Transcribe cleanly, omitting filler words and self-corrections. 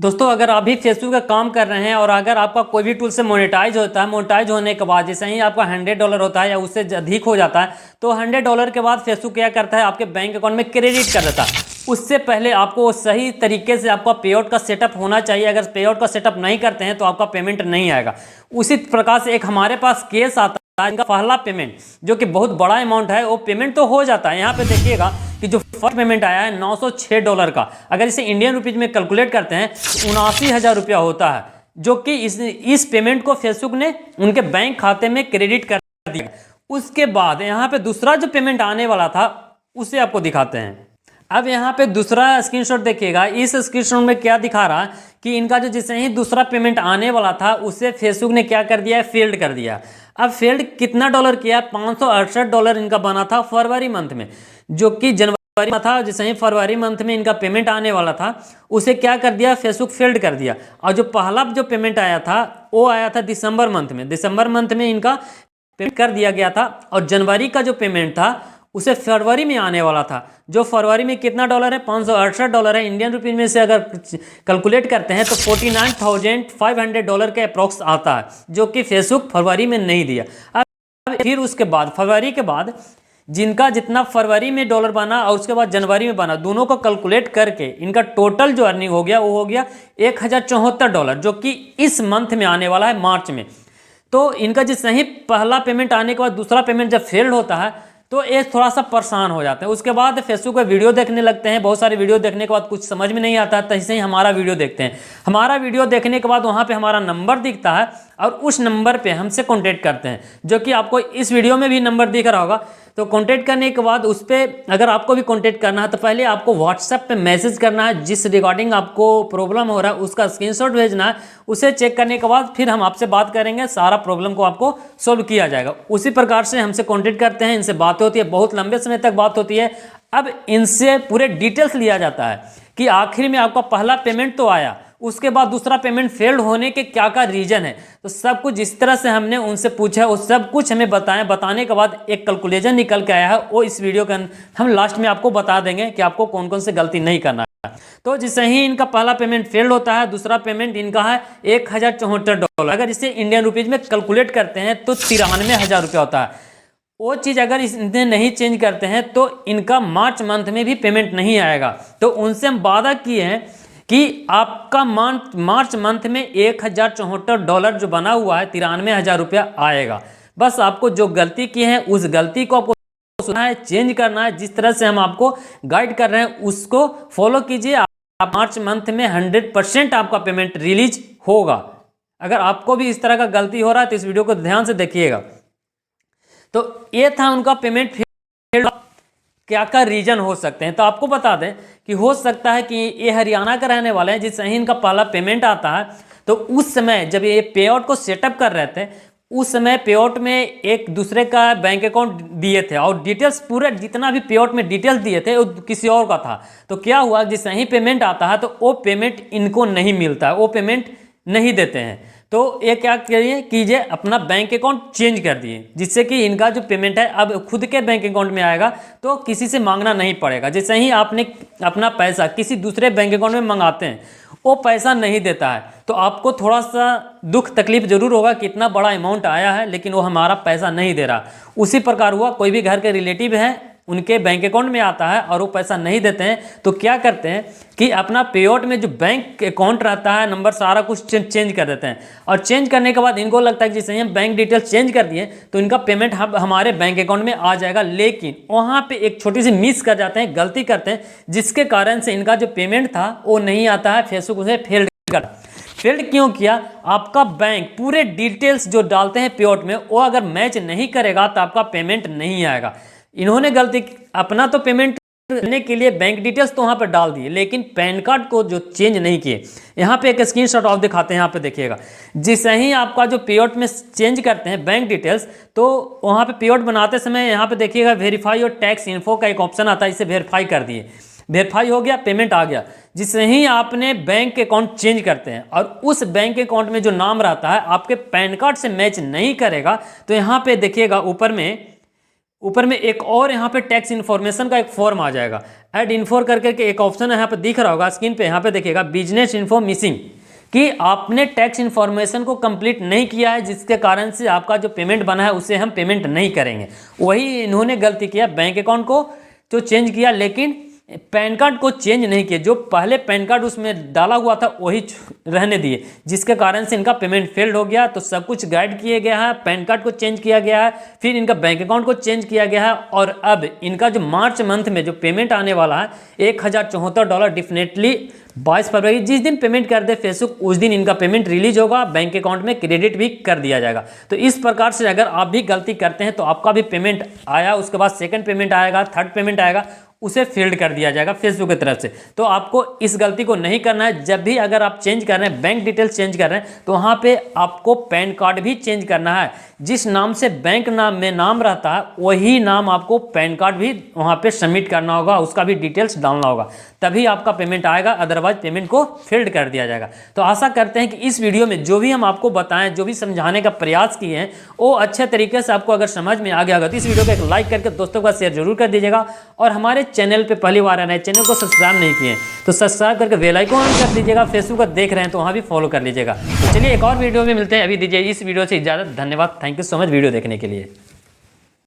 दोस्तों अगर आप भी फेसबुक का काम कर रहे हैं और अगर आपका कोई भी टूल से मोनेटाइज होता है, मोनेटाइज होने के बाद जैसे ही आपका $100 होता है या उससे अधिक हो जाता है तो $100 के बाद फेसबुक क्या करता है, आपके बैंक अकाउंट में क्रेडिट कर देता है। उससे पहले आपको सही तरीके से आपका पेआउट का सेटअप होना चाहिए। अगर पेआउट का सेटअप नहीं करते हैं तो आपका पेमेंट नहीं आएगा। उसी प्रकार से एक हमारे पास केस आता है, इनका पहला पेमेंट जो कि बहुत बड़ा अमाउंट है वो पेमेंट तो हो जाता है। यहाँ पे देखिएगा कि जो फर्स्ट पेमेंट आया है $906 का, अगर इसे इंडियन रुपीज में कैलकुलेट करते हैं तो 79,000 रुपया होता है, जो कि इस पेमेंट को फेसबुक ने उनके बैंक खाते में क्रेडिट कर दिया। उसके बाद यहाँ पे दूसरा जो पेमेंट आने वाला था उसे आपको दिखाते हैं। अब यहाँ पे दूसरा स्क्रीनशॉट देखिएगा। इस स्क्रीनशॉट में क्या दिखा रहा है कि इनका जो जैसे ही दूसरा पेमेंट आने वाला था उसे फेसबुक ने क्या कर दिया है, फेल्ड कर दिया। अब फेल्ड कितना डॉलर किया, $568 इनका बना था फरवरी मंथ में, जो कि जनवरी में था। जैसे ही फरवरी मंथ में इनका पेमेंट आने वाला था उसे क्या कर दिया, फेसबुक फेल्ड कर दिया। और जो पहला जो पेमेंट आया था वो आया था दिसंबर मंथ में। दिसंबर मंथ में इनका पेमेंट कर दिया गया था और जनवरी का जो पेमेंट था उसे फरवरी में आने वाला था। जो फरवरी में कितना डॉलर है, $568 है। इंडियन रुपीज में से अगर कैलकुलेट करते हैं तो $49,500 के अप्रॉक्स आता है, जो कि फेसबुक फरवरी में नहीं दिया। अब फिर उसके बाद फरवरी के बाद जिनका जितना फरवरी में डॉलर बना और उसके बाद जनवरी में बना, दोनों को कैलकुलेट करके इनका टोटल जो अर्निंग हो गया वो हो गया $1,074, जो कि इस मंथ में आने वाला है, मार्च में। तो इनका जिस सही पहला पेमेंट आने के बाद दूसरा पेमेंट जब फेल्ड होता है तो ये थोड़ा सा परेशान हो जाते हैं। उसके बाद फेसबुक पे वीडियो देखने लगते हैं। बहुत सारे वीडियो देखने के बाद कुछ समझ में नहीं आता तो ऐसे ही हमारा वीडियो देखते हैं। हमारा वीडियो देखने के बाद वहाँ पे हमारा नंबर दिखता है और उस नंबर पे हमसे कांटेक्ट करते हैं, जो कि आपको इस वीडियो में भी नंबर दिख रहा होगा। तो कांटेक्ट करने के बाद उस पर अगर आपको भी कांटेक्ट करना है तो पहले आपको व्हाट्सएप पे मैसेज करना है, जिस रिगार्डिंग आपको प्रॉब्लम हो रहा है उसका स्क्रीनशॉट भेजना है। उसे चेक करने के बाद फिर हम आपसे बात करेंगे, सारा प्रॉब्लम को आपको सोल्व किया जाएगा। उसी प्रकार से हमसे कांटेक्ट करते हैं, इनसे बात होती है, बहुत लंबे समय तक बात होती है। अब इनसे पूरे डिटेल्स लिया जाता है कि आखिर में आपका पहला पेमेंट तो आया, उसके बाद दूसरा पेमेंट फेल्ड होने के क्या क्या रीजन है। तो सब कुछ जिस तरह से हमने उनसे पूछा वो सब कुछ हमें बताएं। बताने के बाद एक कैलकुलेशन निकल के आया है, वो इस वीडियो के हम लास्ट में आपको बता देंगे कि आपको कौन कौन से गलती नहीं करना है। तो जैसे ही इनका पहला पेमेंट फेल्ड होता है, दूसरा पेमेंट इनका है $1,074। अगर इसे इंडियन रुपीज में कैलकुलेट करते हैं तो $93,000 रुपया होता है। वो चीज़ अगर इन्हें नहीं चेंज करते हैं तो इनका मार्च मंथ में भी पेमेंट नहीं आएगा। तो उनसे हम वादा किए हैं कि आपका मार्च मंथ में $1,074 जो बना हुआ है, $93,000 रुपया आएगा। बस आपको जो गलती की है उस गलती को आपको सुना है, चेंज करना है। जिस तरह से हम आपको गाइड कर रहे हैं उसको फॉलो कीजिए। आप मार्च मंथ में 100% आपका पेमेंट रिलीज होगा। अगर आपको भी इस तरह का गलती हो रहा है तो इस वीडियो को ध्यान से देखिएगा। तो ये था उनका पेमेंट फेल्ड। क्या क्या रीजन हो सकते हैं तो आपको बता दें कि हो सकता है कि ये हरियाणा का रहने वाले हैं। जिससे ही इनका पहला पेमेंट आता है तो उस समय जब ये पेआउट को सेटअप कर रहे थे उस समय पेआउट में एक दूसरे का बैंक अकाउंट दिए थे और डिटेल्स पूरे जितना भी पेआउट में डिटेल्स दिए थे वो किसी और का था। तो क्या हुआ, जिससे ही पेमेंट आता है तो वो पेमेंट इनको नहीं मिलता है, वो पेमेंट नहीं देते हैं। तो ये क्या करिए कीजिए, अपना बैंक अकाउंट चेंज कर दिए, जिससे कि इनका जो पेमेंट है अब खुद के बैंक अकाउंट में आएगा तो किसी से मांगना नहीं पड़ेगा। जैसे ही आपने अपना पैसा किसी दूसरे बैंक अकाउंट में मंगाते हैं वो पैसा नहीं देता है तो आपको थोड़ा सा दुख तकलीफ जरूर होगा कि इतना बड़ा अमाउंट आया है लेकिन वो हमारा पैसा नहीं दे रहा। उसी प्रकार हुआ, कोई भी घर के रिलेटिव हैं उनके बैंक अकाउंट में आता है और वो पैसा नहीं देते हैं तो क्या करते हैं कि अपना पेआउट में जो बैंक अकाउंट रहता है नंबर सारा कुछ चेंज कर देते हैं। और चेंज करने के बाद इनको लगता है कि जैसे हम बैंक डिटेल्स चेंज कर दिए तो इनका पेमेंट हमारे बैंक अकाउंट में आ जाएगा। लेकिन वहाँ पे एक छोटी सी मिस कर जाते हैं, गलती करते हैं, जिसके कारण से इनका जो पेमेंट था वो नहीं आता है। फेसबुक उसे फेल्ड क्यों किया, आपका बैंक पूरे डिटेल्स जो डालते हैं पेआउट में वो अगर मैच नहीं करेगा तो आपका पेमेंट नहीं आएगा। इन्होंने गलती, अपना तो पेमेंट करने के लिए बैंक डिटेल्स तो वहाँ पर डाल दिए लेकिन पैन कार्ड को जो चेंज नहीं किए। यहाँ पे एक स्क्रीनशॉट ऑफ दिखाते हैं, यहाँ पे देखिएगा। जिससे ही आपका जो पेआउट में चेंज करते हैं बैंक डिटेल्स तो वहाँ पे पेआउट बनाते समय यहाँ पे देखिएगा वेरीफाई और टैक्स इन्फो का एक ऑप्शन आता है, इसे वेरीफाई कर दिए, वेरीफाई हो गया, पेमेंट आ गया। जिससे ही आपने बैंक अकाउंट चेंज करते हैं और उस बैंक अकाउंट में जो नाम रहता है आपके पैन कार्ड से मैच नहीं करेगा तो यहाँ पे देखिएगा ऊपर में ऊपर में एक और यहाँ पे टैक्स इन्फॉर्मेशन का एक फॉर्म आ जाएगा। ऐड इन्फो करके के एक ऑप्शन है, यहाँ पे दिख रहा होगा स्क्रीन पे, यहाँ पे देखिएगा बिजनेस इन्फो मिसिंग, कि आपने टैक्स इन्फॉर्मेशन को कंप्लीट नहीं किया है, जिसके कारण से आपका जो पेमेंट बना है उसे हम पेमेंट नहीं करेंगे। वही इन्होंने गलती किया, बैंक अकाउंट को तो चेंज किया लेकिन पैन कार्ड को चेंज नहीं किया। जो पहले पैन कार्ड उसमें डाला हुआ था वही रहने दिए, जिसके कारण से इनका पेमेंट फेल्ड हो गया। तो सब कुछ गाइड किया गया है, पैन कार्ड को चेंज किया गया है, फिर इनका बैंक अकाउंट को चेंज किया गया है, और अब इनका जो मार्च मंथ में जो पेमेंट आने वाला है $1074 डेफिनेटली 22 फरवरी, जिस दिन पेमेंट कर दे फेसबुक उस दिन इनका पेमेंट रिलीज होगा, बैंक अकाउंट में क्रेडिट भी कर दिया जाएगा। तो इस प्रकार से अगर आप भी गलती करते हैं तो आपका भी पेमेंट आया, उसके बाद सेकंड पेमेंट आएगा, थर्ड पेमेंट आएगा, उसे फील्ड कर दिया जाएगा फेसबुक की तरफ से। तो आपको इस गलती को नहीं करना है। जब भी अगर आप चेंज कर रहे हैं, बैंक डिटेल्स चेंज कर रहे हैं, तो वहाँ पे आपको पैन कार्ड भी चेंज करना है। जिस नाम से बैंक नाम में नाम रहता है वही नाम आपको पैन कार्ड भी वहाँ पे सबमिट करना होगा, उसका भी डिटेल्स डालना होगा, तभी आपका पेमेंट आएगा, अदरवाइज पेमेंट को फील्ड कर दिया जाएगा। तो आशा करते हैं कि इस वीडियो में जो भी हम आपको बताएं, जो भी समझाने का प्रयास किए हैं, वो अच्छे तरीके से आपको अगर समझ में आ गया होगा तो इस वीडियो को एक लाइक करके दोस्तों का शेयर जरूर कर दीजिएगा। और हमारे चैनल पे पहली बार आ रहे हैं, चैनल को सब्सक्राइब नहीं किए तो सब्सक्राइब करके बेल आइकन ऑन कर दीजिएगा। फेसबुक पर देख रहे हैं तो वहाँ भी फॉलो कर लीजिएगा। तो चलिए एक और वीडियो में मिलते हैं, अभी दीजिए इस वीडियो से इजाजत। धन्यवाद, thank you so much video देखने के लिए।